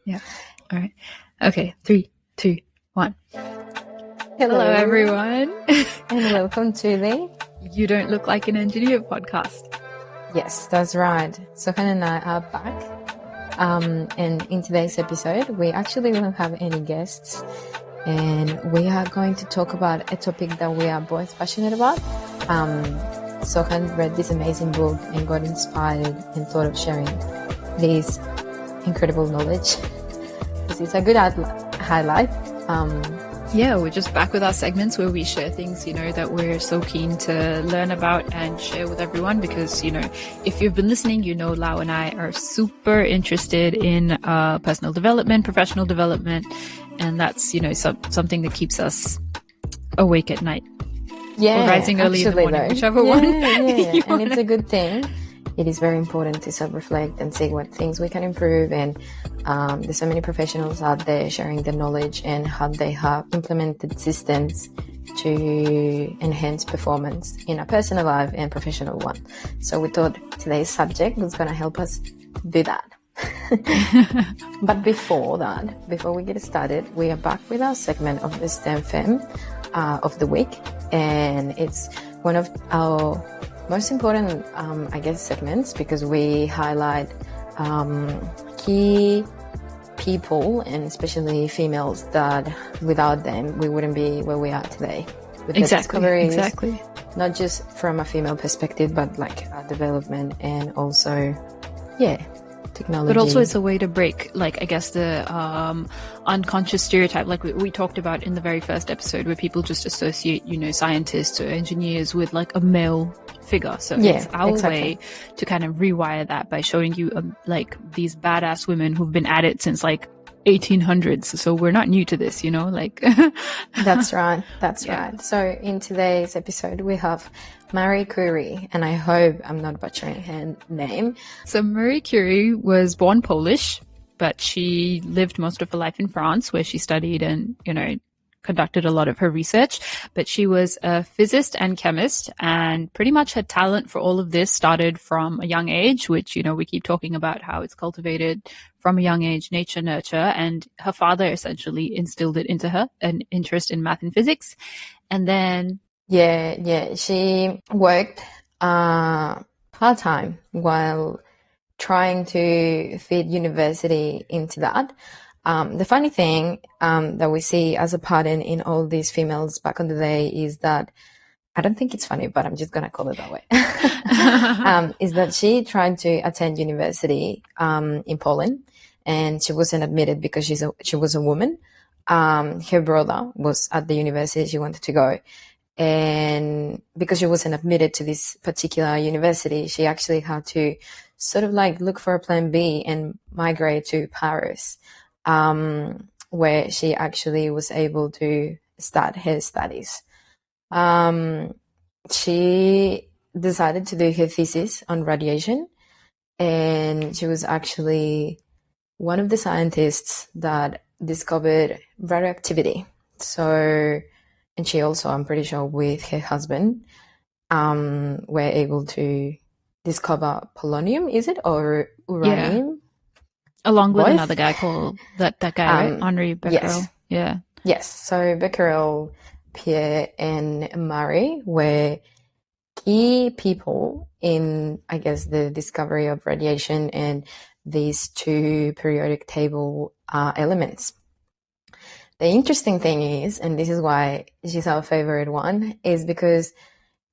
Yeah. All right. Okay. 3, 2, 1. Hello everyone. And welcome to the You Don't Look Like an Engineer podcast. Yes, that's right. Sohan and I are back. And in today's episode, we actually don't have any guests. And we are going to talk about a topic that we are both passionate about. Sohan read this amazing book and got inspired and thought of sharing this incredible knowledge. This is a good highlight. Yeah, we're just back with our segments where we share things, that we're so keen to learn about and share with everyone because, if you've been listening, Lau and I are super interested in personal development, professional development, and that's, something that keeps us awake at night. Yeah, or rising early in the morning, whichever yeah, one. Yeah, and it's a good thing. It is very important to self-reflect and see what things we can improve. And there's so many professionals out there sharing their knowledge and how they have implemented systems to enhance performance in a personal life and professional one. So we thought today's subject was going to help us do that. But before we get started, we are back with our segment of the STEM Femme of the week. And it's one of our most important, segments because we highlight key people and especially females that without them we wouldn't be where we are today. With Exactly. Not just from a female perspective, but like our development and also, technology. But also it's a way to break, the unconscious stereotype, like we talked about in the very first episode, where people just associate, scientists or engineers with like a male figure. So it's our way to kind of rewire that by showing you these badass women who've been at it since 1800s. So we're not new to this, That's right. Right. So in today's episode, we have Marie Curie, and I hope I'm not butchering her name. So Marie Curie was born Polish, but she lived most of her life in France, where she studied and, conducted a lot of her research. But she was a physicist and chemist, and pretty much her talent for all of this started from a young age, which, we keep talking about how it's cultivated from a young age, nature, nurture. And her father essentially instilled it into her, an interest in math and physics. And then she worked part-time while trying to fit university into that. The funny thing that we see as a pattern in all these females back in the day is that, I don't think it's funny, but I'm just going to call it that way, is that she tried to attend university in Poland, and she wasn't admitted because she was a woman. Her brother was at the university she wanted to go. And because she wasn't admitted to this particular university, she actually had to sort of look for a plan B and migrate to Paris, where she actually was able to start her studies. She decided to do her thesis on radiation, and she was actually one of the scientists that discovered radioactivity. And she also, I'm pretty sure, with her husband, were able to discover polonium, is it, or uranium? Yeah. Along with another guy called that guy, right? Henri Becquerel. Yes. Yes. So Becquerel, Pierre, and Marie were key people in, the discovery of radiation and these two periodic table elements. The interesting thing is, and this is why she's our favorite one, is because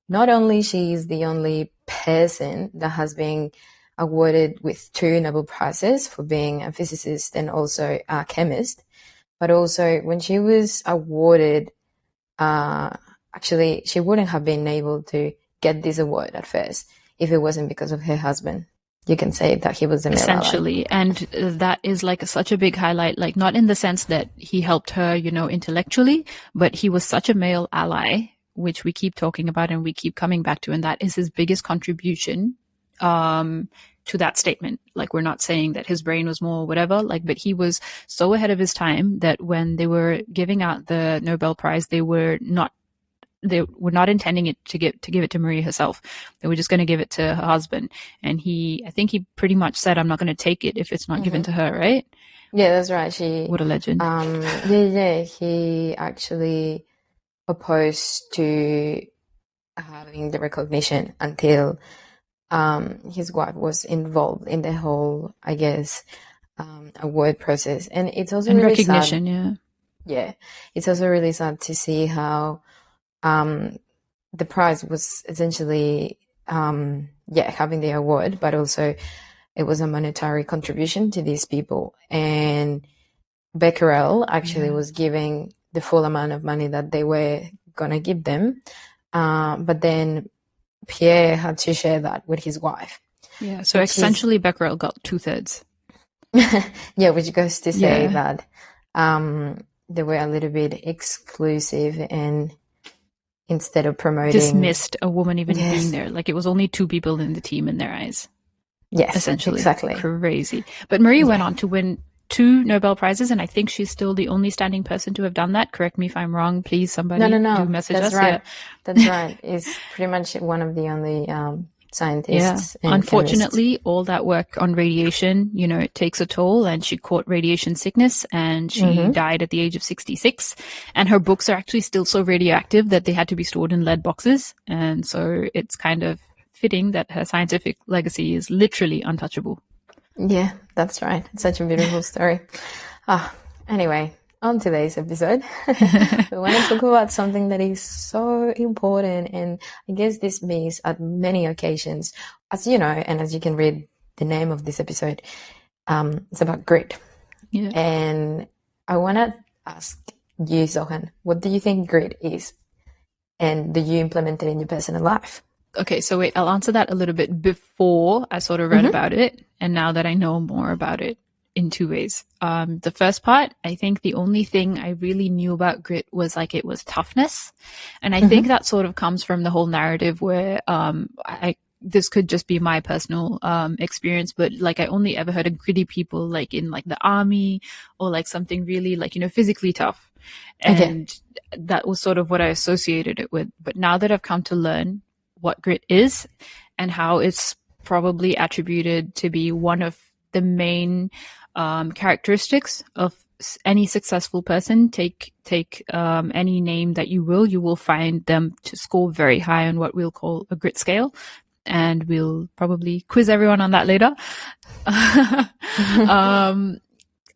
not only she is the only person that has been awarded with 2 Nobel Prizes for being a physicist and also a chemist, but also when she was awarded, actually she wouldn't have been able to get this award at first if it wasn't because of her husband. You can say that he was a male essentially ally. And that is such a big highlight, not in the sense that he helped her, intellectually, but he was such a male ally, which we keep talking about and we keep coming back to, and that is his biggest contribution to that statement. We're not saying that his brain was more whatever, but he was so ahead of his time that when they were giving out the Nobel Prize, they were not intending it to give it to Marie herself. They were just going to give it to her husband. And I think he pretty much said, I'm not going to take it if it's not given to her, right? Yeah, that's right. She, What a legend. he actually opposed to having the recognition until his wife was involved in the whole, I guess, award process. And it's also And really sad. recognition, yeah. Yeah, it's also really sad to see how um, the prize was essentially, yeah, having the award, but also it was a monetary contribution to these people. And Becquerel actually Yeah. was giving the full amount of money that they were gonna give them, but then Pierre had to share that with his wife, Yeah. So which is essentially Becquerel got 2/3. yeah, which goes to say Yeah. that they were a little bit exclusive, and instead of promoting, Dismissed a woman even being yes, there. Like it was only two people in the team in their eyes. yes, Essentially. exactly, Crazy. But Marie went yeah. on to win 2 Nobel Prizes, and I think she's still the only standing person to have done that. Correct me if I'm wrong. Please, No, no, somebody do no. message That's us. Yeah. right. That's right. Is pretty much one of the only Yeah. scientists and chemists. Unfortunately, all that work on radiation, it takes a toll, and she caught radiation sickness and she Mm-hmm. died at the age of 66. And her books are actually still so radioactive that they had to be stored in lead boxes. And so it's kind of fitting that her scientific legacy is literally untouchable. Yeah, that's right. It's such a beautiful story. Ah, anyway, on today's episode, we want to talk about something that is so important, and I guess this means at many occasions, as you know, and as you can read the name of this episode, it's about grit. Yeah. And I want to ask you, Sohan, what do you think grit is? And do you implement it in your personal life? Okay, so wait, I'll answer that a little bit before I sort of read Mm-hmm. about it, and now that I know more about it in 2 ways. The first part, I think the only thing I really knew about grit was like it was toughness, and I think Mm-hmm. that sort of comes from the whole narrative where I this could just be my personal experience, but like I only ever heard of gritty people like in like the army or like something really like physically tough, Okay. and that was sort of what I associated it with. But now that I've come to learn what grit is and how it's probably attributed to be one of the main characteristics of any successful person. Take any name that you will find them to score very high on what we'll call a grit scale, and we'll probably quiz everyone on that later. um,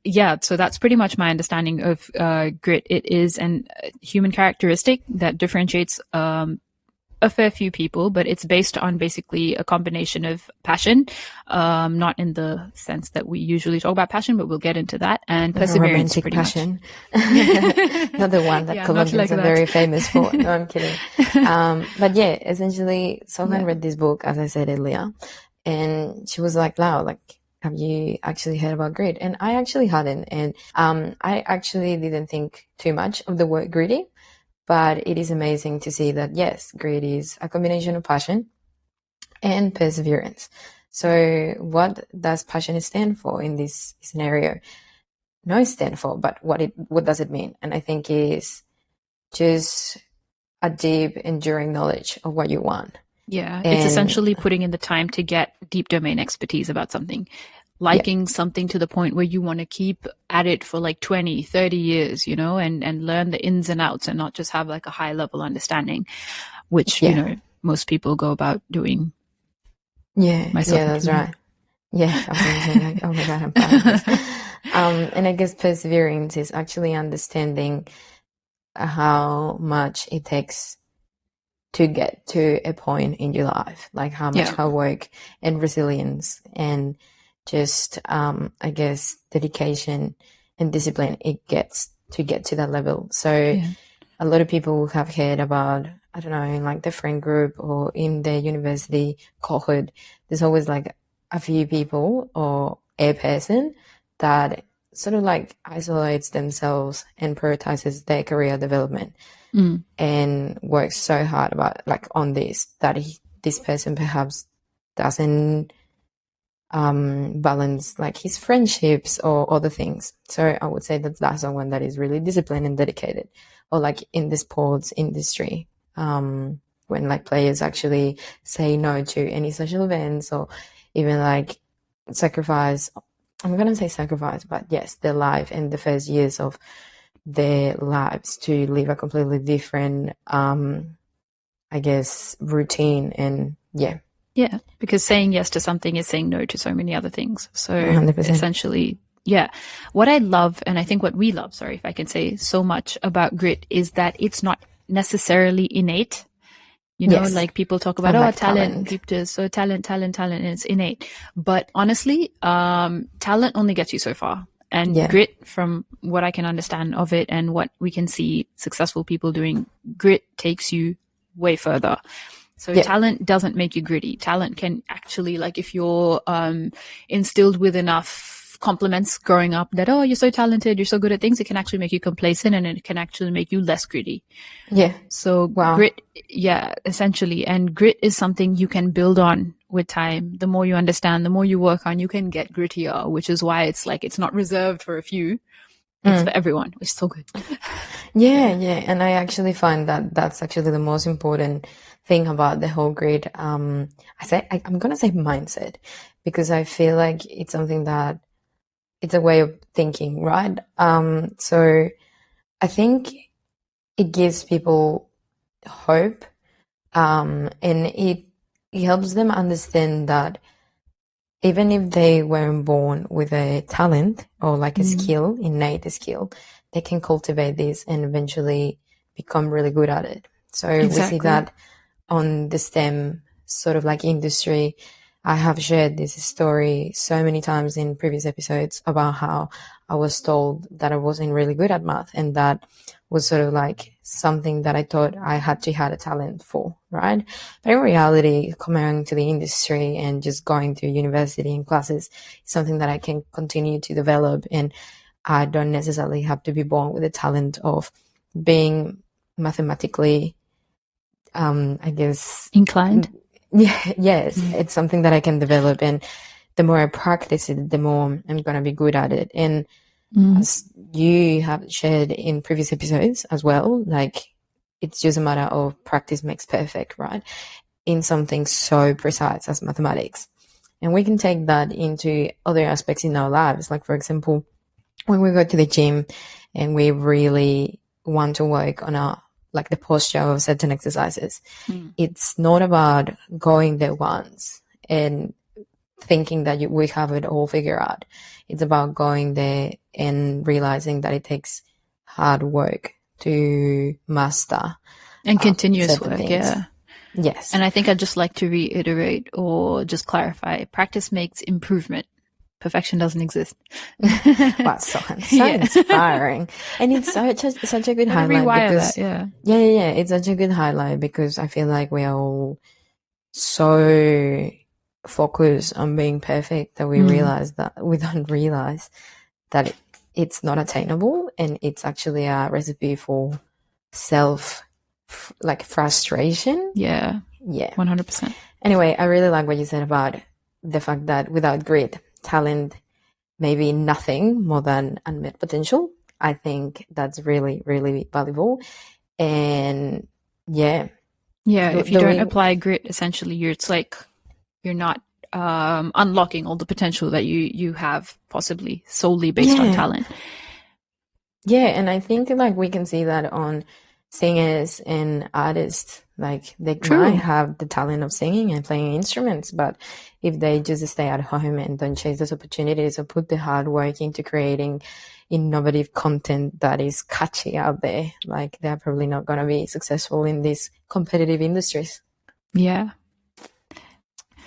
yeah, so that's pretty much my understanding of grit. It is an human characteristic that differentiates a fair few people, but it's based on basically a combination of passion, not in the sense that we usually talk about passion, but we'll get into that, and Like a perseverance, romantic pretty much. passion. Not the one that Yeah, not like Colombians are that. very famous for. No, I'm kidding. But yeah, essentially, Sohan Yeah. read this book, as I said earlier, and she was like, Lau, like, have you actually heard about grit? And I actually hadn't. And I actually didn't think too much of the word gritty, but it is amazing to see that, yes, grit is a combination of passion and perseverance. So what does passion stand for in this scenario? No stand for, but what does it mean? And I think is just a deep, enduring knowledge of what you want. Yeah, it's And essentially putting in the time to get deep domain expertise about something, yeah, liking something to the point where you want to keep at it for like 20, 30 years, and learn the ins and outs and not just have like a high level understanding, which, yeah, most people go about doing, myself yeah, that's included. right. Yeah, I was gonna say like, oh my God, I'm part of this. And I guess perseverance is actually understanding how much it takes to get to a point in your life, like how much Yeah. hard work and resilience and just, I guess, dedication and discipline it gets to get to that level. So Yeah. a lot of people have heard about, I don't know, in like the friend group or in the university cohort, there's always like a few people or a person that sort of like isolates themselves and prioritizes their career development Mm. and works so hard about like on this that this person perhaps doesn't balance like his friendships or other things. So I would say that that's someone that is really disciplined and dedicated, or like in the sports industry, when like players actually say no to any social events or even like sacrifice I'm going to say sacrifice, but yes, their life and the first years of their lives to live a completely different, I guess, routine. And yeah. Yeah, because saying yes to something is saying no to so many other things. So 100%. essentially, yeah. What I love, and I think what we love, sorry if I can say so much about grit, is that it's not necessarily innate. You know, Yes. like people talk about, oh, Unlike talent, talent. people just, so talent, and it's innate. But honestly, talent only gets you so far. And Yeah. grit, from what I can understand of it and what we can see successful people doing, grit takes you way further. So Yeah. talent doesn't make you gritty. Talent can actually, like, if you're instilled with enough compliments growing up that, oh, you're so talented, you're so good at things, it can actually make you complacent and it can actually make you less gritty. Yeah. So Wow. grit, yeah, essentially. And grit is something you can build on with time. The more you understand, the more you work on, you can get grittier, which is why it's like, it's not reserved for a few. It's for everyone, which is so good. Yeah, yeah. And I actually find that that's actually the most important thing about the whole grid. I'm gonna say mindset because I feel like it's something that it's a way of thinking, right? So I think it gives people hope, and it helps them understand that even if they weren't born with a talent or like a skill, innate skill, they can cultivate this and eventually become really good at it. So we see Exactly. that on the STEM sort of like industry. I have shared this story so many times in previous episodes about how I was told that I wasn't really good at math, and that was sort of like something that I thought I had a talent for, right? But in reality, coming to the industry and just going to university and classes is something that I can continue to develop, and I don't necessarily have to be born with the talent of being mathematically, I guess, Inclined. yeah, yes, it's something that I can develop, and the more I practice it, the more I'm gonna be good at it. And as you have shared in previous episodes as well, like it's just a matter of practice makes perfect, right? In something so precise as mathematics. And we can take that into other aspects in our lives. Like, for example, when we go to the gym and we really want to work on our, like the posture of certain exercises, it's not about going there once and thinking that we have it all figured out. It's about going there and realizing that it takes hard work to master And continuous certain work, things. yeah. Yes. And I think I'd just like to reiterate or just clarify, practice makes improvement. Perfection doesn't exist. Wow, so Yeah. inspiring. And it's such a good Gotta highlight rewire that, because yeah. yeah, it's such a good highlight because I feel like we are all so focused on being perfect that we don't realize that it's not attainable, and it's actually a recipe for self like frustration. Yeah. Yeah. 100%. Anyway, I really like what you said about the fact that without grit, talent may be nothing more than unmet potential. I think that's really, really valuable. And yeah, Yeah, if you the don't way, apply grit, essentially it's like you're not unlocking all the potential that you have possibly solely based on yeah, talent. yeah. And I think like we can see that on singers and artists. Like they might True. have the talent of singing and playing instruments, but if they just stay at home and don't chase those opportunities or put the hard work into creating innovative content that is catchy out there, like they're probably not going to be successful in these competitive industries. Yeah.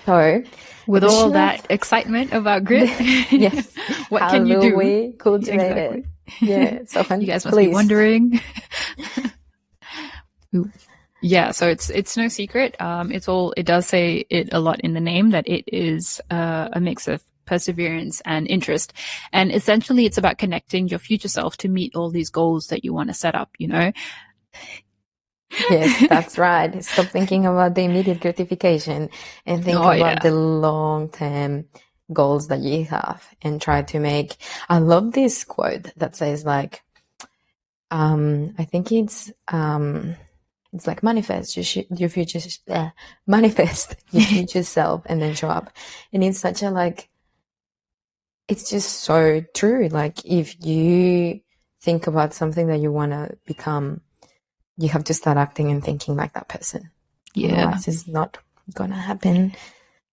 So the With all question that of excitement about grit, yes, what how can you do do? we cultivate it? Exactly. Yeah, You Sohan, guys must be please. wondering. Yeah, so it's no secret. It does say it a lot in the name that it is a mix of perseverance and interest. And essentially it's about connecting your future self to meet all these goals that you want to set up, you know? Yes, that's right. Stop thinking about the immediate gratification and think Oh about yeah. the long-term goals that you have and try to make. I love this quote that says like, I think it's like your future, manifest your future self and then show up. And it's such a like it's just so true. Like if you think about something that you want to become, you have to start acting and thinking like that person. Yeah. Otherwise, it's not going to happen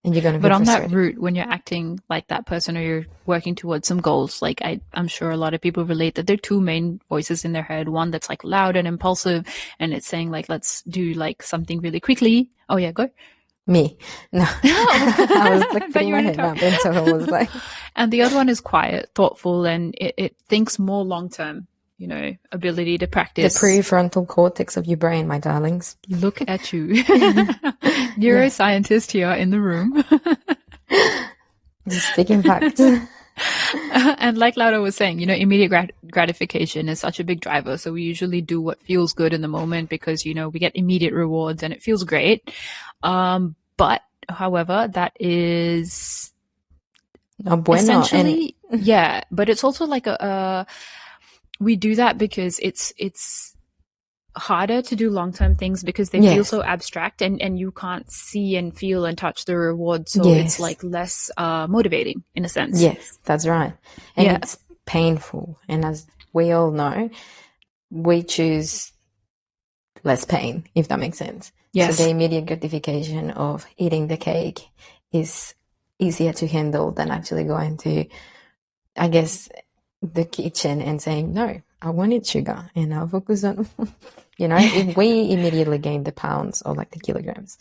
and you're going to But be on that frustrated. route, when you're acting like that person or you're working towards some goals, like I'm sure a lot of people relate that there are two main voices in their head. One that's like loud and impulsive, and it's saying like, let's do like something really quickly. Oh yeah, go. Me. No. I was like I thought putting you my were going head to up and so I was like, And the other one is quiet, thoughtful, and it thinks more long term, ability to the practice. prefrontal cortex of your brain, my darlings. Look at you. Neuroscientist here in the room. Just speaking facts. And like Laura was saying, immediate gratification is such a big driver. So we usually do what feels good in the moment because, we get immediate rewards and it feels great. But however, that is No bueno. essentially, yeah, but it's also like we do that because it's harder to do long-term things because they feel so abstract and you can't see and feel and touch the reward. So it's like less motivating in a sense. Yes, that's right. And it's painful. And as we all know, we choose less pain, if that makes sense. Yes. So the immediate gratification of eating the cake is easier to handle than actually going to, I guess, the kitchen and saying, no, I wanted sugar and I'll focus on, if we immediately gain the pounds or like the kilograms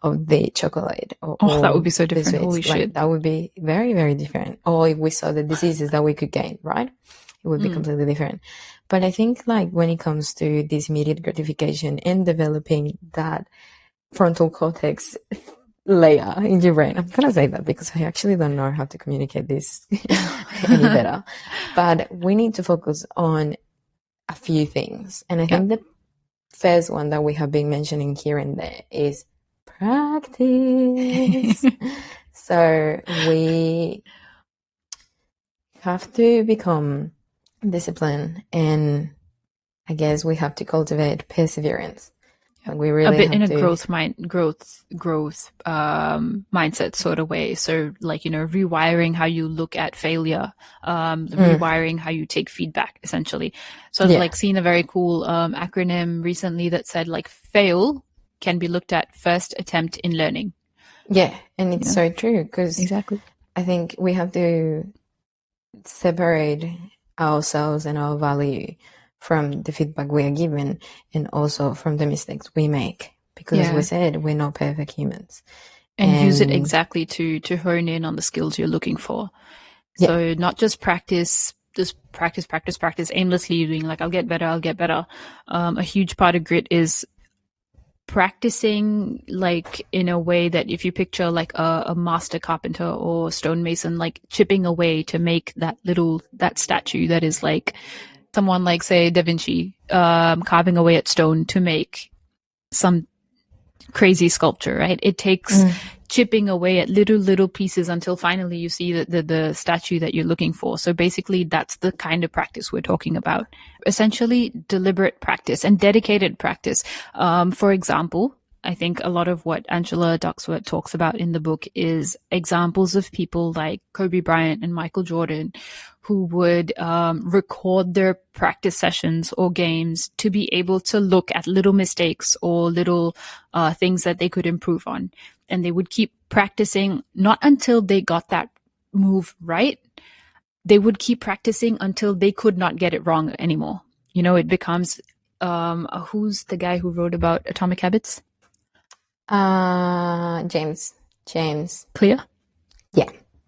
of the chocolate or that would be so different. sweets, Holy shit. That would be very, very different. Or if we saw the diseases that we could gain, right? It would be completely different. But I think like when it comes to this immediate gratification and developing that frontal cortex layer in your brain, I'm going to say that because I actually don't know how to communicate this any better. But we need to focus on a few things. And I think the first one that we have been mentioning here and there is practice. So we have to become disciplined, and I guess we have to cultivate perseverance. Like we really a bit in a to... growth mindset sort of way. So like, rewiring how you look at failure, rewiring how you take feedback essentially. So I've like seen a very cool acronym recently that said like fail can be looked at first attempt in learning. Yeah. And it's so true because exactly. I think we have to separate ourselves and our value from the feedback we are given and also from the mistakes we make. Because as we said, we're not perfect humans. And use it exactly to hone in on the skills you're looking for. So not just practice, just practice aimlessly doing like, I'll get better. A huge part of grit is practicing like in a way that if you picture like a master carpenter or stonemason, like chipping away to make that statue that is like someone like say Da Vinci, carving away at stone to make some crazy sculpture, right? It takes chipping away at little pieces until finally you see the statue that you're looking for. So basically that's the kind of practice we're talking about. Essentially deliberate practice and dedicated practice. For example, I think a lot of what Angela Duckworth talks about in the book is examples of people like Kobe Bryant and Michael Jordan who would record their practice sessions or games to be able to look at little mistakes or little things that they could improve on. And they would keep practicing, not until they got that move right. They would keep practicing until they could not get it wrong anymore. It becomes, who's the guy who wrote about Atomic Habits? James Clear?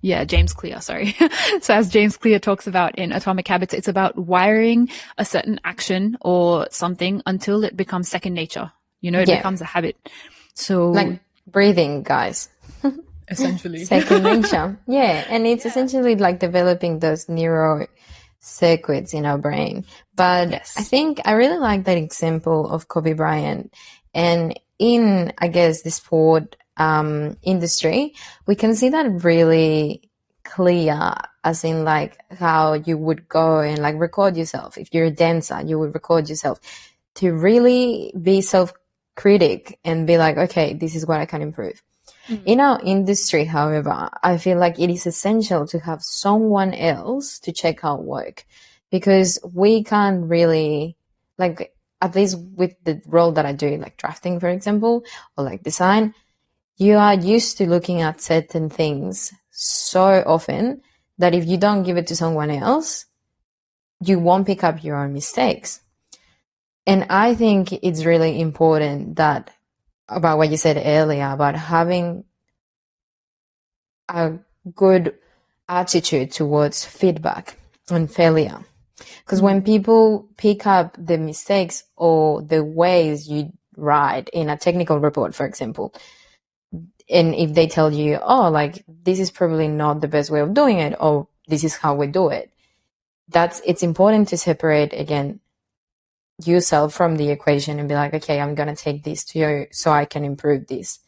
Yeah, James Clear, sorry. So as James Clear talks about in Atomic Habits, it's about wiring a certain action or something until it becomes second nature. It becomes a habit. So like breathing, guys. Essentially. Second nature. Yeah. And it's essentially like developing those neural circuits in our brain. But I think I really like that example of Kobe Bryant. And in, I guess, the sport industry, we can see that really clear, as in like how you would go and like record yourself. If you're a dancer, you would record yourself to really be self-critic and be like, okay, this is what I can improve. In our industry, however, I feel like it is essential to have someone else to check our work, because we can't really, like, at least with the role that I do, like drafting, for example, or like design, you are used to looking at certain things so often that if you don't give it to someone else, you won't pick up your own mistakes. And I think it's really important that, about what you said earlier, about having a good attitude towards feedback and failure. Because when people pick up the mistakes or the ways you write in a technical report, for example, and if they tell you, oh, like, this is probably not the best way of doing it, or this is how we do it, it's important to separate, again, yourself from the equation and be like, okay, I'm going to take this to you so I can improve this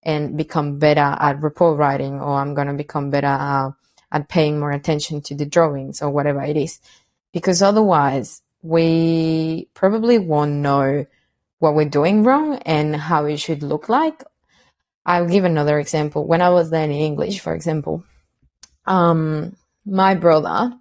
and become better at report writing, or I'm going to become better at paying more attention to the drawings or whatever it is. Because otherwise, we probably won't know what we're doing wrong and how it should look like. I'll give another example. When I was learning English, for example, my brother,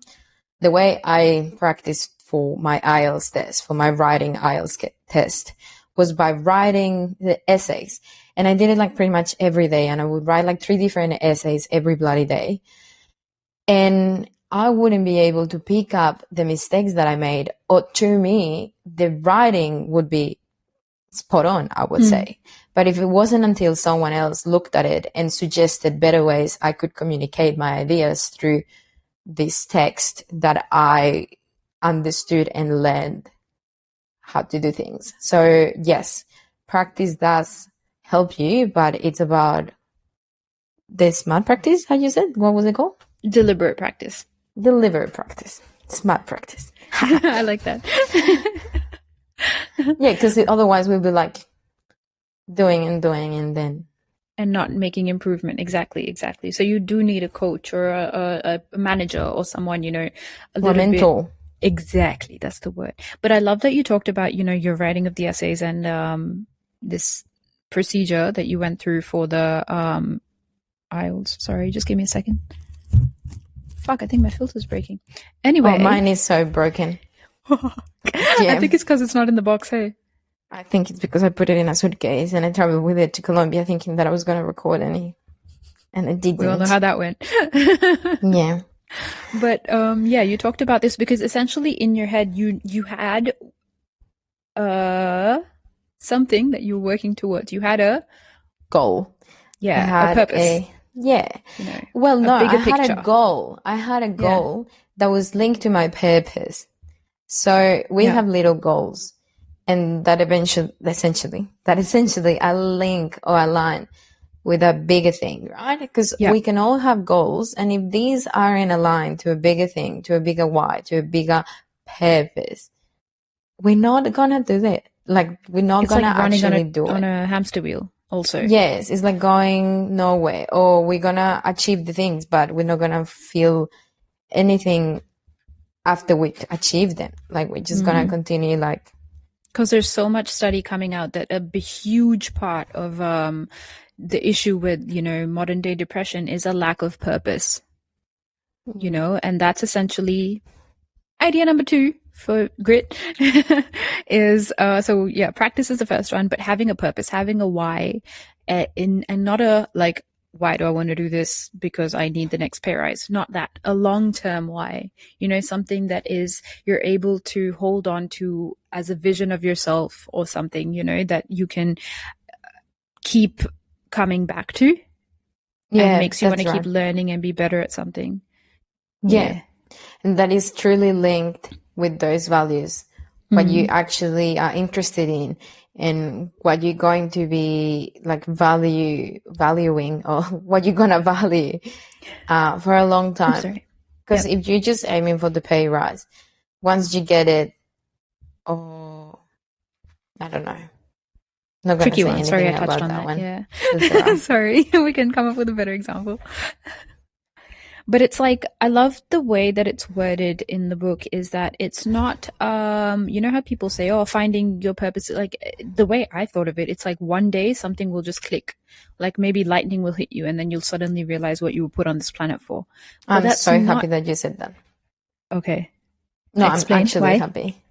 the way I practiced for my IELTS test, for my writing IELTS test, was by writing the essays. And I did it like pretty much every day. And I would write like 3 different essays every bloody day. And I wouldn't be able to pick up the mistakes that I made. Or to me, the writing would be spot on, I would say. But if it wasn't until someone else looked at it and suggested better ways I could communicate my ideas through this text, that I understood and learned how to do things. So yes, practice does help you, but it's about the smart practice, how you said? What was it called? Deliberate practice. Deliberate practice. Smart practice. I like that. Yeah, because otherwise we'll be like doing and then and not making improvement. Exactly. So you do need a coach or a manager or someone, a little mentor. bit. Exactly, that's the word. But I love that you talked about, your writing of the essays and this procedure that you went through for the IELTS. Sorry, just give me a second. Fuck, I think my filter's breaking. Anyway. Oh, mine is so broken. Yeah. I think it's because it's not in the box, hey? I think it's because I put it in a suitcase and I traveled with it to Colombia thinking that I was going to record and it didn't. We all know how that went. Yeah. But yeah, you talked about this because essentially in your head you had something that you were working towards. You had a goal. Yeah, a purpose. Well, no, I had a goal. I had a goal that was linked to my purpose. So we have little goals, and that essentially I link or align with a bigger thing, right? Because we can all have goals, and if these are in a line to a bigger thing, to a bigger why, to a bigger purpose, we're not gonna do that. Like, we're not gonna actually do it on a hamster wheel. Also, yes, it's like going nowhere. Or we're gonna achieve the things, but we're not gonna feel anything after we achieve them. Like, we're just gonna continue, like, because there's so much study coming out that a huge part of the issue with modern day depression is a lack of purpose. And that's essentially idea number 2 for grit is practice is the first one, but having a purpose, having a why, and not a like, why do I want to do this because I need the next pay rise? Not that. A long-term why, something that is you're able to hold on to as a vision of yourself, or something, that you can keep coming back to. And makes you want to keep learning and be better at something. Yeah. And that is truly linked with those values, what you actually are interested in, and what you're going to be like valuing, or what you're going to value for a long time. Because if you're just aiming for the pay rise, once you get it, I don't know. Not going to say anything Sorry, I touched on that one. Yeah. Sorry, we can come up with a better example. But it's like, I love the way that it's worded in the book is that it's not, you know how people say, oh, finding your purpose, like the way I thought of it, it's like one day something will just click. Like maybe lightning will hit you and then you'll suddenly realize what you were put on this planet for. But I'm that's so happy not, that you said that. okay. No, I'm Explain actually why. happy.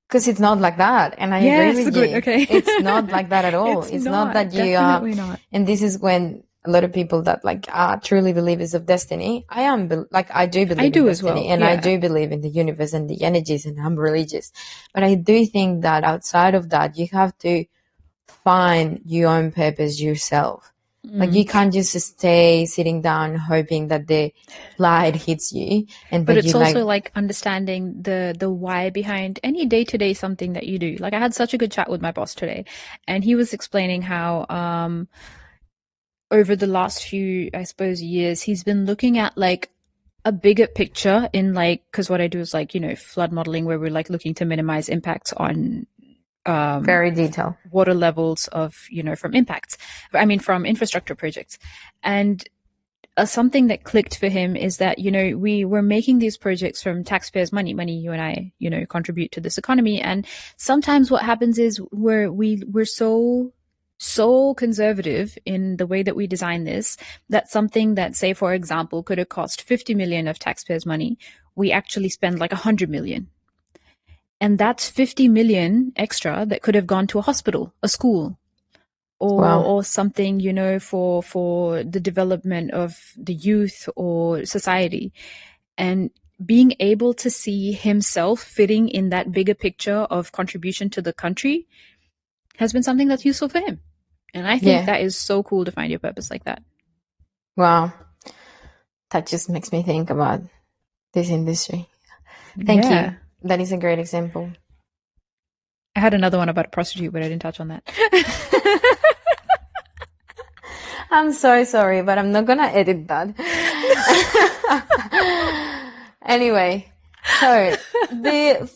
Because it's not like that. And I agree Yes, with good. you. Okay. It's not like that at all. It's It's not not, that you are, definitely not. and this is when a lot of people that like are truly believers of destiny. I do I believe in do as destiny, well. and I Yeah. do believe in the universe and the energies, and I'm religious. But I do think that outside of that, you have to find your own purpose yourself. Like you can't just stay sitting down hoping that the light hits you and But that you it's like, also like understanding the why behind any day-to-day something that you do. Like I had such a good chat with my boss today, and he was explaining how over the last few, I suppose, years, he's been looking at like a bigger picture in like, because what I do is like, you know, flood modeling where we're like looking to minimize impacts on very detailed. water levels of, you know, from impacts, I mean, from infrastructure projects. And something that clicked for him is that, you know, we were making these projects from taxpayers' money you and I, you know, contribute to this economy. And sometimes what happens is we're so conservative in the way that we design this that something that, say, for example, could have cost 50 million of taxpayers' money, we actually spend like 100 million. And that's 50 million extra that could have gone to a hospital, a school, Wow. or something, you know, for the development of the youth or society. And being able to see himself fitting in that bigger picture of contribution to the country has been something that's useful for him. And I think Yeah. that is so cool to find your purpose like that. Wow. That just makes me think about this industry. Thank you. Yeah. That is a great example. I had another one about a prostitute, but I didn't touch on that. I'm so sorry, but I'm not gonna edit that. Anyway, so the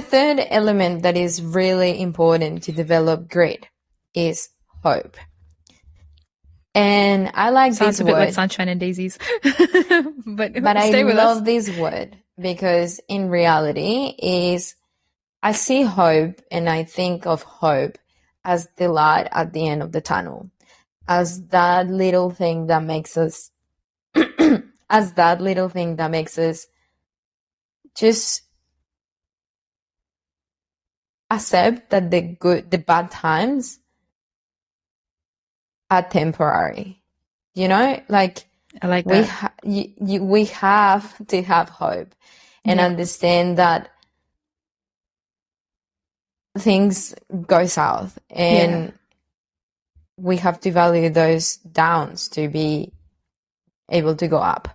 third element that is really important to develop grit is hope. And I like Sounds this a bit like word, sunshine and daisies. but but I stay with us. love this word because in reality is I see hope and I think of hope as the light at the end of the tunnel, as that little thing that makes us as that little thing that makes us just accept that the bad times are temporary. You know, like I like that. we have to have hope and Yeah. understand that things go south and we have to value those downs to be able to go up.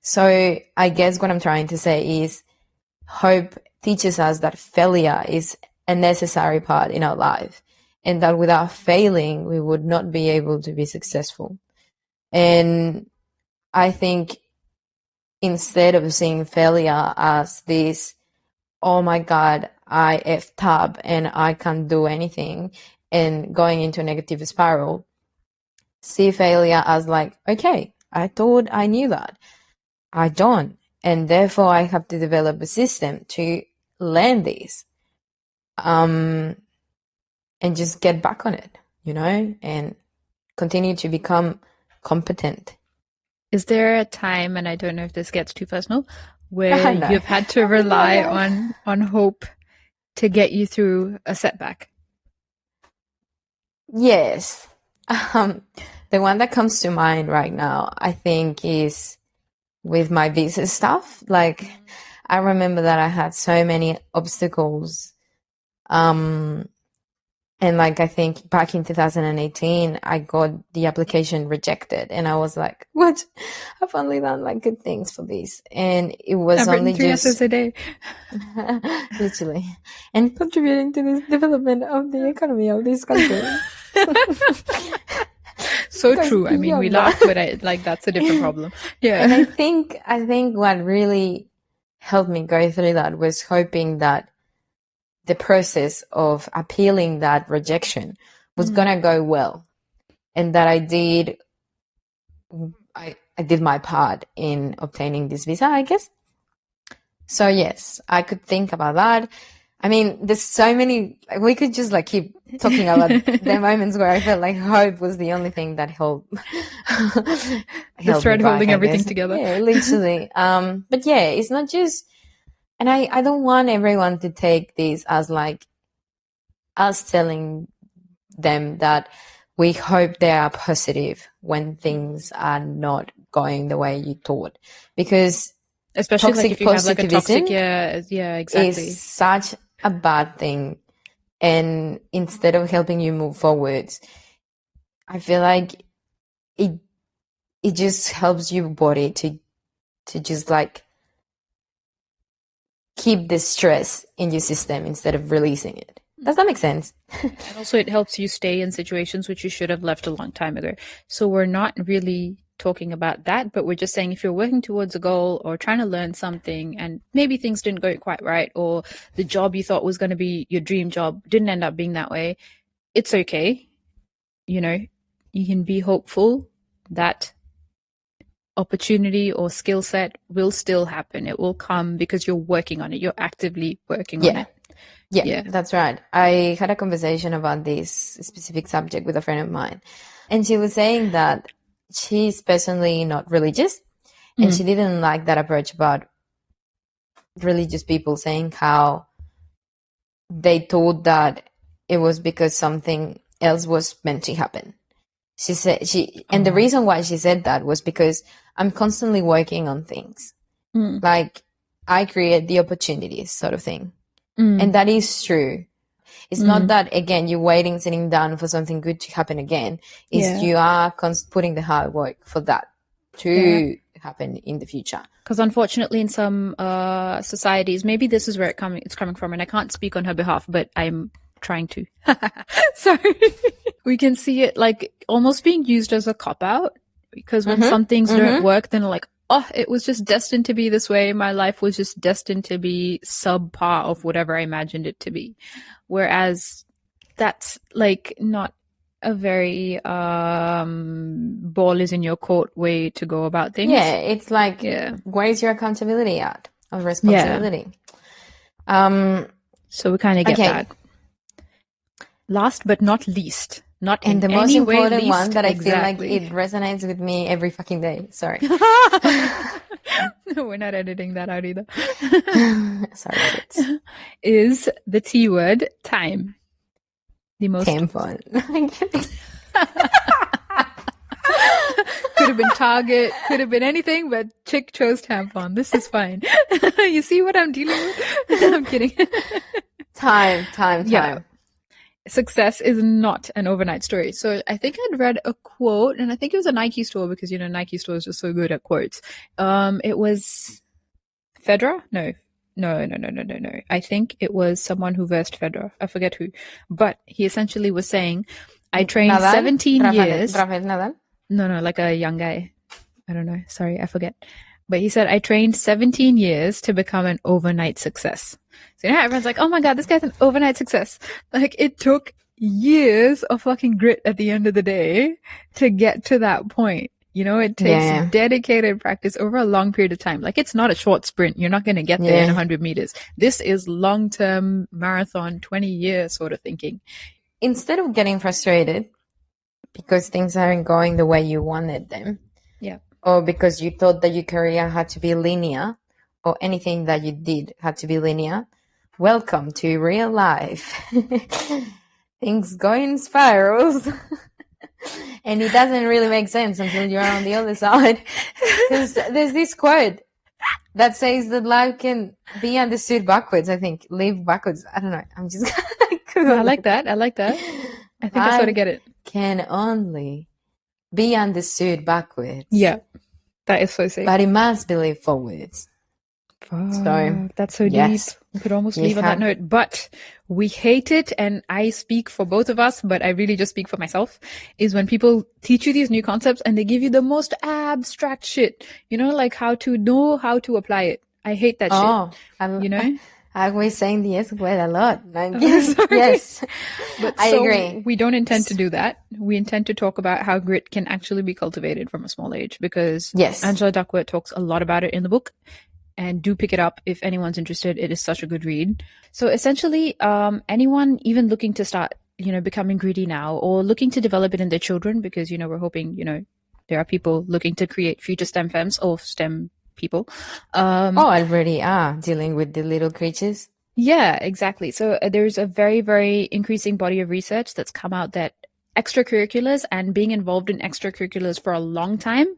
So I guess what I'm trying to say is hope teaches us that failure is a necessary part in our life and that without failing, we would not be able to be successful. And I think instead of seeing failure as this, oh my God, I effed up and I can't do anything and going into a negative spiral, see failure as like, okay, I thought I knew that. I don't. And therefore I have to develop a system to learn this. And just get back on it, you know, and continue to become competent. Is there a time, and I don't know if this gets too personal, where No. you've had to rely on hope to get you through a setback? Yes. The one that comes to mind right now, I think, is with my visa stuff. Like, I remember that I had so many obstacles. And like, I think back in 2018, I got the application rejected and I was like, what? I've only done like good things for this. And it was I've written only 3 just essays a day. literally, and contributing to the development of the economy of this country. So Goes true. I mean, we beyond laugh, that. but like that's a different problem. And I Yeah. think what really helped me go through that was hoping that the process of appealing that rejection was gonna go well, and that I did my part in obtaining this visa, I guess. So yes, I could think about that. I mean, there's so many, we could just like keep talking about the moments where I felt like hope was the only thing that held The held me thread back, holding I everything guess. together. Yeah, literally. But yeah, it's not just, and I don't want everyone to take this as like us telling them that we hope they are positive when things are not going the way you thought, because Especially like toxic if you have like a toxic, positivism yeah, is exactly. such a bad thing. And instead of helping you move forwards, I feel like it it just helps your body to just like keep the stress in your system instead of releasing it. Does that make sense? And also it helps you stay in situations which you should have left a long time ago. So we're not really talking about that, but we're just saying if you're working towards a goal or trying to learn something and maybe things didn't go quite right, or the job you thought was going to be your dream job didn't end up being that way, it's okay. You know, you can be hopeful that opportunity or skill set will still happen. It will come because you're working on it. You're actively working on Yeah. it. Yeah, Yeah. that's right. I had a conversation about this specific subject with a friend of mine, and she was saying that she's personally not religious, and she didn't like that approach about religious people saying how they thought that it was because something else was meant to happen. She said and the reason why she said that was because I'm constantly working on things. Like I create the opportunities sort of thing. And that is true. It's not that, again, you're waiting, sitting down for something good to happen again. It's you are putting the hard work for that to happen in the future. Because unfortunately, in some societies, maybe this is where it's coming from, and I can't speak on her behalf, but I'm trying to. Sorry. We can see it like almost being used as a cop out, because when some things don't work, then like, oh, it was just destined to be this way. My life was just destined to be subpar of whatever I imagined it to be. Whereas that's like not a very ball is in your court way to go about things. Yeah, it's like, where's your accountability at of responsibility? So we kind of get Okay. that. Last but not least, not And in the most any way important least, one that I feel like exactly. it resonates with me every fucking day. Sorry. We're not editing that out either. Sorry, kids. Is the T word, time. The most tampon. Could have been Target, could have been anything, but chick chose tampon. This is fine. You see what I'm dealing with? I'm kidding. Time. Yeah. Success is not an overnight story. So I think I'd read a quote, and I think it was a Nike store, because, you know, Nike store is just so good at quotes. It was Federer? No. I think it was someone who versed Federer. I forget who. But he essentially was saying, I trained Nadal? 17 years. Rafael Nadal? No, like a young guy. I don't know. Sorry, I forget. But he said, I trained 17 years to become an overnight success. So, you know, everyone's like, oh my God, this guy's an overnight success. Like, it took years of fucking grit at the end of the day to get to that point. You know, it takes dedicated practice over a long period of time. Like, it's not a short sprint. You're not going to get there in 100 meters. This is long-term marathon, 20-year sort of thinking. Instead of getting frustrated because things aren't going the way you wanted them, or because you thought that your career had to be linear, or anything that you did had to be linear, welcome to real life. Things go in spirals. And it doesn't really make sense until you're on the other side. There's this quote that says that life can be understood backwards, I think. Live backwards. I don't know. I'm just I like that. I think I sort of get it. Can only be understood backwards. Yeah. That is so safe. But it must be lived forwards. So that's so deep. We could almost leave on that note, but we hate it. And I speak for both of us, but I really just speak for myself, is when people teach you these new concepts and they give you the most abstract shit, you know, like how to know how to apply it. I hate that shit. You know? I was saying the S word a lot. Yes, But I so agree. we don't intend to do that. We intend to talk about how grit can actually be cultivated from a small age, because Yes. Angela Duckworth talks a lot about it in the book. And do pick it up if anyone's interested. It is such a good read. So essentially, anyone even looking to start, becoming gritty now, or looking to develop it in their children, because, we're hoping, there are people looking to create future STEM femmes or STEM people. Already are dealing with the little creatures. Yeah, exactly. So there's a very, very increasing body of research that's come out that extracurriculars and being involved in extracurriculars for a long time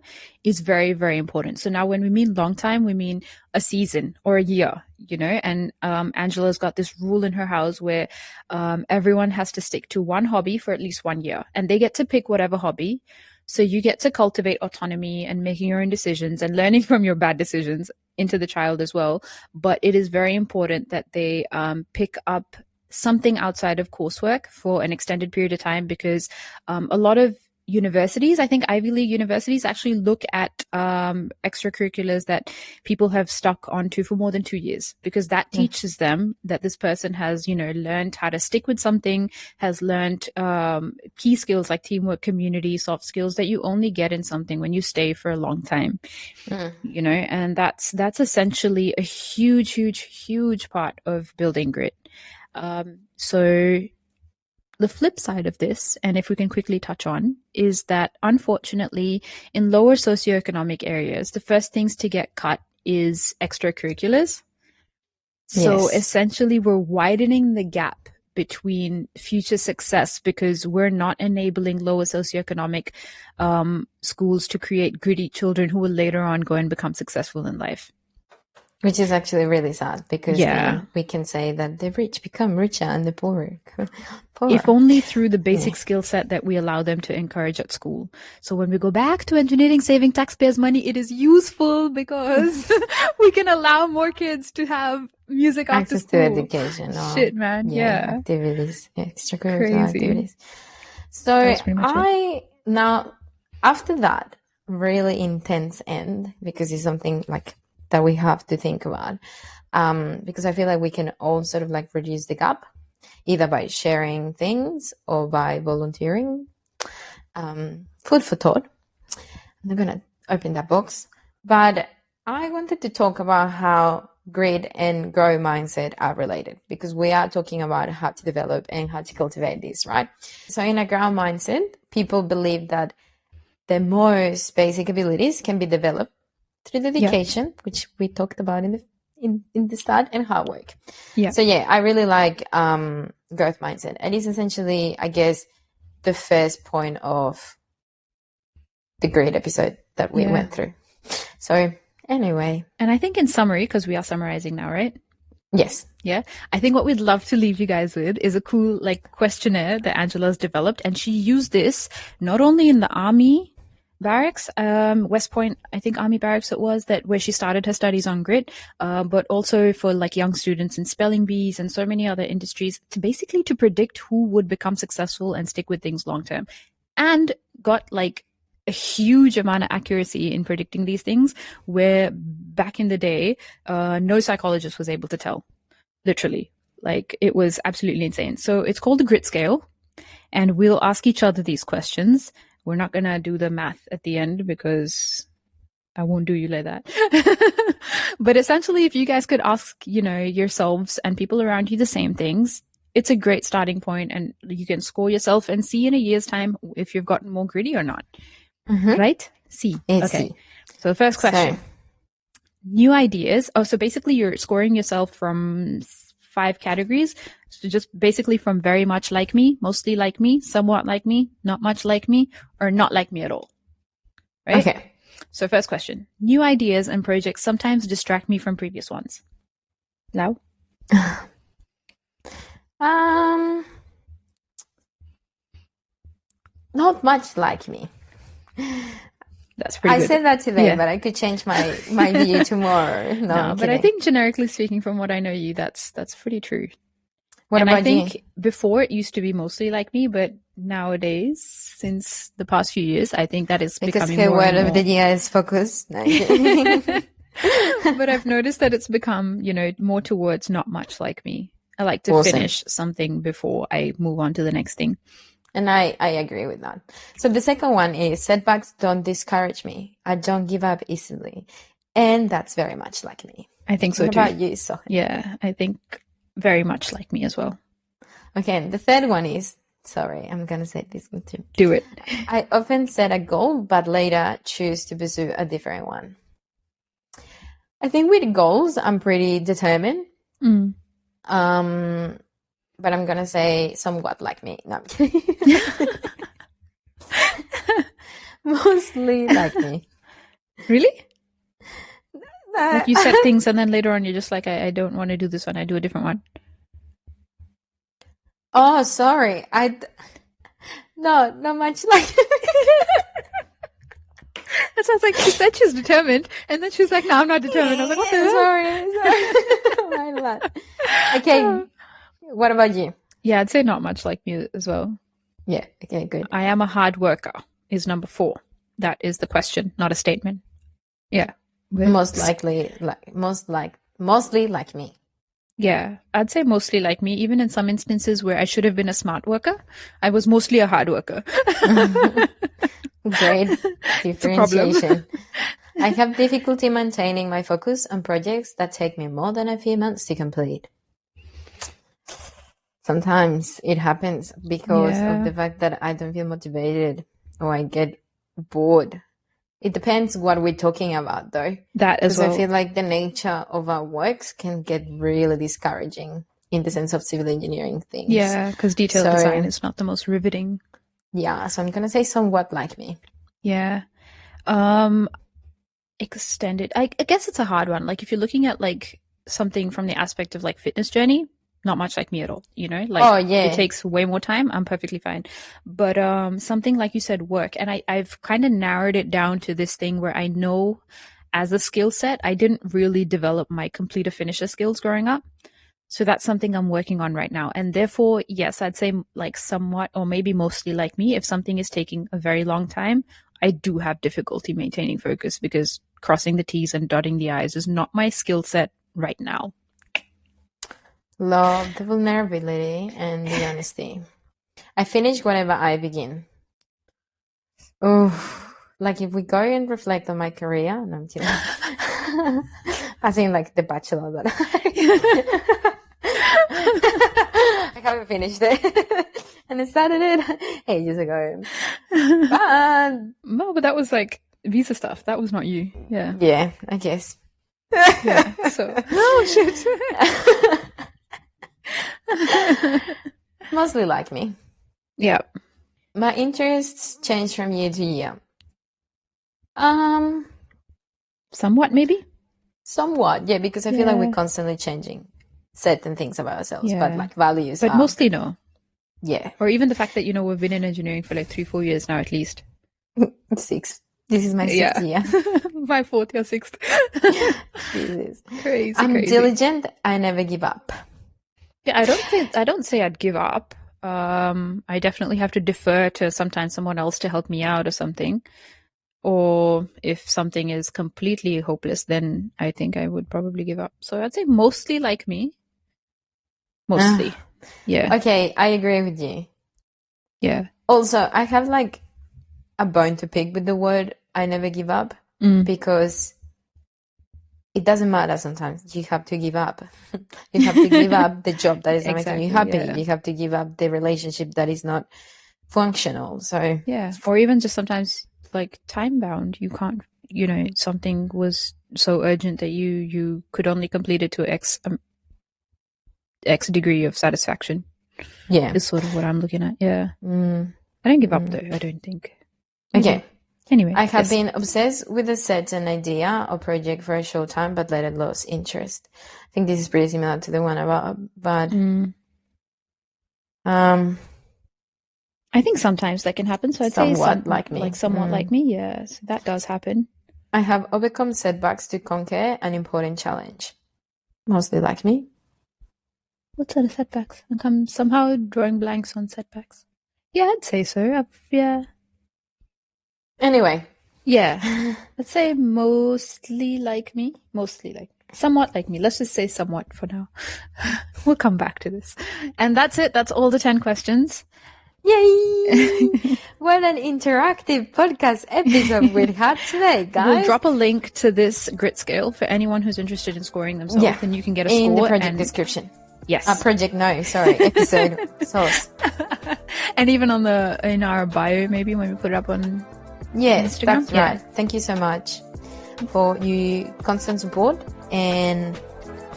is very, very important. So now when we mean long time, we mean a season or a year, and Angela's got this rule in her house where everyone has to stick to one hobby for at least 1 year, and they get to pick whatever hobby. So you get to cultivate autonomy and making your own decisions and learning from your bad decisions into the child as well. But it is very important that they pick up something outside of coursework for an extended period of time, because a lot of universities, I think Ivy League universities, actually look at extracurriculars that people have stuck onto for more than 2 years, because that teaches them that this person has, learned how to stick with something, has learned key skills like teamwork, community, soft skills that you only get in something when you stay for a long time. And that's essentially a huge part of building grit. So the flip side of this, and if we can quickly touch on, is that unfortunately in lower socioeconomic areas, the first things to get cut is extracurriculars. So essentially we're widening the gap between future success, because we're not enabling lower socioeconomic schools to create gritty children who will later on go and become successful in life. Which is actually really sad, because then we can say that the rich become richer and the poorer. If only through the basic skill set that we allow them to encourage at school. So when we go back to engineering saving taxpayers' money, it is useful because we can allow more kids to have music after school. Access to education. Shit, man. Yeah. Activities, extracurricular activities. So now, after that really intense end, because it's something like that we have to think about, because I feel like we can all sort of like reduce the gap, either by sharing things or by volunteering. Food for thought. I'm not going to open that box, but I wanted to talk about how grit and grow mindset are related, because we are talking about how to develop and how to cultivate this, right? So in a ground mindset, people believe that the most basic abilities can be developed through dedication, which we talked about in the start, and hard work. So I really like growth mindset. And it's essentially, I guess, the first point of the great episode that we went through. So anyway. And I think in summary, because we are summarizing now, right? Yes. Yeah. I think what we'd love to leave you guys with is a cool questionnaire that Angela's developed. And she used this not only in the Army barracks, West Point, I think Army barracks it was, that where she started her studies on grit, but also for young students in spelling bees and so many other industries, to basically to predict who would become successful and stick with things long term, and got a huge amount of accuracy in predicting these things, where back in the day, no psychologist was able to tell, literally. It was absolutely insane. So it's called the grit scale, and we'll ask each other these questions. We're not going to do the math at the end, because I won't do you like that. But essentially, if you guys could ask, yourselves and people around you the same things, it's a great starting point, and you can score yourself and see in a year's time if you've gotten more gritty or not. Right? See. Okay. So the first question. New ideas. Oh, so basically you're scoring yourself from 5 categories. So just basically from very much like me, mostly like me, somewhat like me, not much like me, or not like me at all. Right? Okay. So first question. New ideas and projects sometimes distract me from previous ones. Lau? Not much like me. That's pretty good. I said that today, but I could change my view tomorrow. No, but I think generically speaking, from what I know you, that's pretty true. What and about I think you? Before it used to be mostly like me, but nowadays, since the past few years, I think that is because becoming her more word and more. of the year is focus. No, But I've noticed that it's become, more towards not much like me. I like to Awesome. finish something before I move on to the next thing. And I agree with that. So the second one is setbacks don't discourage me. I don't give up easily. And that's very much like me. I think so What too. about you, Sohan? Yeah, I think very much like me as well. Okay, and the third one is, sorry, I'm going to say this one too. Do it. I often set a goal, but later choose to pursue a different one. I think with goals, I'm pretty determined. Mm. But I'm going to say somewhat like me. No, I'm kidding. Mostly like me. Really? Like you set things and then later on you're just like, I don't want to do this one. I do a different one. Oh, sorry. No, not much like That sounds like she said she's determined and then she's like, no, I'm not determined. I was like, what the hell? Sorry. My bad. Okay. What about you? Yeah, I'd say not much like me as well. Yeah. Okay, good. I am a hard worker is number 4. That is the question, not a statement. Yeah. Mostly like me. Yeah, I'd say mostly like me. Even in some instances where I should have been a smart worker, I was mostly a hard worker. Great differentiation. I have difficulty maintaining my focus on projects that take me more than a few months to complete. Sometimes it happens because of the fact that I don't feel motivated or I get bored. It depends what we're talking about, though. That as well. Because I feel like the nature of our works can get really discouraging in the sense of civil engineering things. Yeah, because detailed design is not the most riveting. Yeah, so I'm going to say somewhat like me. Yeah. Extended. I guess it's a hard one. Like if you're looking at like something from the aspect of like fitness journey, not much like me at all, like it takes way more time. I'm perfectly fine. But something like you said, work, and I've kind of narrowed it down to this thing where I know as a skill set, I didn't really develop my completer finisher skills growing up. So that's something I'm working on right now. And therefore, yes, I'd say like somewhat or maybe mostly like me, if something is taking a very long time, I do have difficulty maintaining focus because crossing the T's and dotting the I's is not my skill set right now. Love the vulnerability and the honesty. I finish whatever I begin. Oh, like if we go and reflect on my career, no, I'm kidding. I think like The Bachelor that I haven't finished it. And I started it ages ago. But no, but that was like visa stuff. That was not you. Yeah. Yeah, I guess. Yeah. So oh shit. Mostly like me. Yeah. My interests change from year to year. Somewhat, maybe. Somewhat, yeah, because I feel like we're constantly changing certain things about ourselves, but like values. But mostly no. Yeah. Or even the fact that we've been in engineering for like 3-4 years now, at least. 6. This is my 6th year. My 4th or 6th. Jesus. Crazy. I'm diligent. I never give up. Yeah, I don't say I'd give up. I definitely have to defer to sometimes someone else to help me out or something. Or if something is completely hopeless, then I think I would probably give up. So I'd say mostly like me. Mostly. Yeah. Okay, I agree with you. Yeah. Also, I have like a bone to pick with the word I never give up because it doesn't matter sometimes. You have to give up. You have to give up the job that is not making you happy. Yeah. You have to give up the relationship that is not functional. So yeah. Or even just sometimes like time bound. You can't, something was so urgent that you could only complete it to X degree of satisfaction. Yeah. Is sort of what I'm looking at. Yeah. I don't give up though, I don't think. Okay. Anyway. I have been obsessed with a certain idea or project for a short time, but later lost interest. I think this is pretty similar to the one about, but I think sometimes that can happen. So I'd say like me. Like somewhat like me, yeah. So that does happen. I have overcome setbacks to conquer an important challenge. Mostly like me. What sort of setbacks? I'm somehow drawing blanks on setbacks. Yeah, I'd say so. Yeah. Anyway, Yeah. Let's say mostly like me. Somewhat like me. Let's just say somewhat for now. We'll come back to this. And that's it. That's all the 10 questions. Yay! What an interactive podcast episode we had today, guys. We'll drop a link to this grit scale for anyone who's interested in scoring themselves, and you can get a score. In the project description. Yes. Episode source. And even in our bio, maybe when we put it up on Instagram. That's right. Thank you so much for your constant support and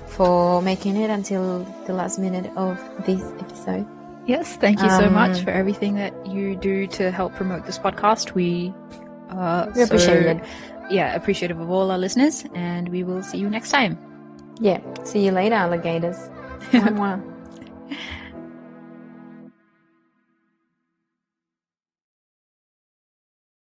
for making it until the last minute of this episode. Yes, thank you so much for everything that you do to help promote this podcast. We appreciate it. Yeah, appreciative of all our listeners, and we will see you next time. Yeah, see you later, alligators. Mwah, mwah.